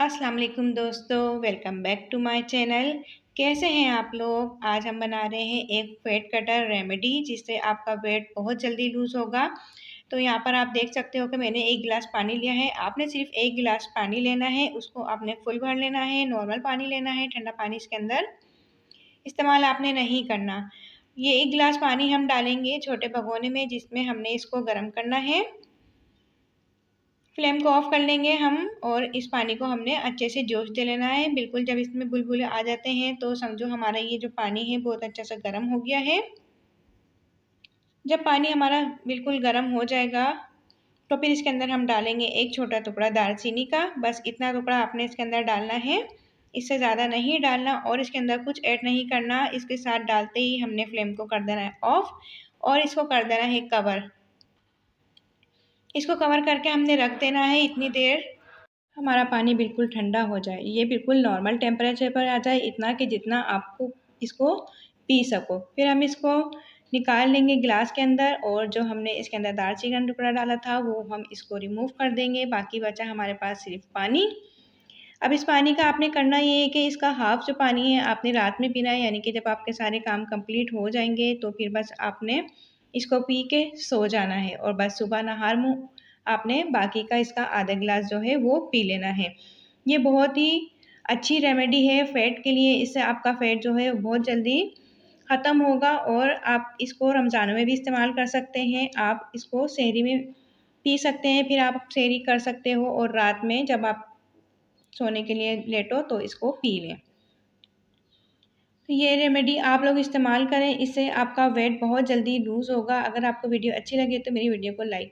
अस्सलाम वालेकुम दोस्तों, welcome back to my channel. कैसे हैं आप लोग? आज हम बना रहे हैं एक फेट कटर रेमेडी जिससे आपका वेट बहुत जल्दी लूज़ होगा। तो यहाँ पर आप देख सकते हो कि मैंने 1 गिलास पानी लिया है। आपने सिर्फ 1 गिलास पानी लेना है, उसको आपने फुल भर लेना है, नॉर्मल पानी लेना है, ठंडा पानी इसके अंदर इस्तेमाल आपने नहीं करना। ये 1 गिलास पानी हम डालेंगे छोटे भगोने में जिसमें हमने इसको गर्म करना है। फ्लेम को ऑफ कर लेंगे हम और इस पानी को हमने अच्छे से जोश दे लेना है। बिल्कुल जब इसमें बुलबुले आ जाते हैं तो समझो हमारा ये जो पानी है बहुत अच्छा सा गर्म हो गया है। जब पानी हमारा बिल्कुल गर्म हो जाएगा तो फिर इसके अंदर हम डालेंगे एक छोटा टुकड़ा दालचीनी का। बस इतना टुकड़ा आपने इसके अंदर डालना है, इससे ज़्यादा नहीं डालना और इसके अंदर कुछ ऐड नहीं करना। इसके साथ डालते ही हमने फ्लेम को कर देना है ऑफ और इसको कर देना है कवर। इसको कवर करके हमने रख देना है इतनी देर हमारा पानी बिल्कुल ठंडा हो जाए। ये बिल्कुल नॉर्मल टेम्परेचर पर आ जाए, इतना कि जितना आपको इसको पी सको। फिर हम इसको निकाल लेंगे गिलास के अंदर और जो हमने इसके अंदर दालचीनी का टुकड़ा डाला था वो हम इसको रिमूव कर देंगे। बाकी बचा हमारे पास सिर्फ पानी। अब इस पानी का आपने करना ये है कि इसका हाफ जो पानी है आपने रात में पीना है, यानी कि जब आपके सारे काम कंप्लीट हो जाएंगे तो फिर बस आपने इसको पी के सो जाना है और बस सुबह नहार मुँह आपने बाकी का इसका आधा गिलास जो है वो पी लेना है। ये बहुत ही अच्छी रेमेडी है फैट के लिए। इससे आपका फैट जो है बहुत जल्दी ख़त्म होगा और आप इसको रमज़ान में भी इस्तेमाल कर सकते हैं। आप इसको सहरी में पी सकते हैं, फिर आप सहरी कर सकते हो और रात में जब आप सोने के लिए लेटो तो इसको पी लें। तो ये रेमेडी आप लोग इस्तेमाल करें, इससे आपका वेट बहुत जल्दी लूज़ होगा। अगर आपको वीडियो अच्छी लगे तो मेरी वीडियो को लाइक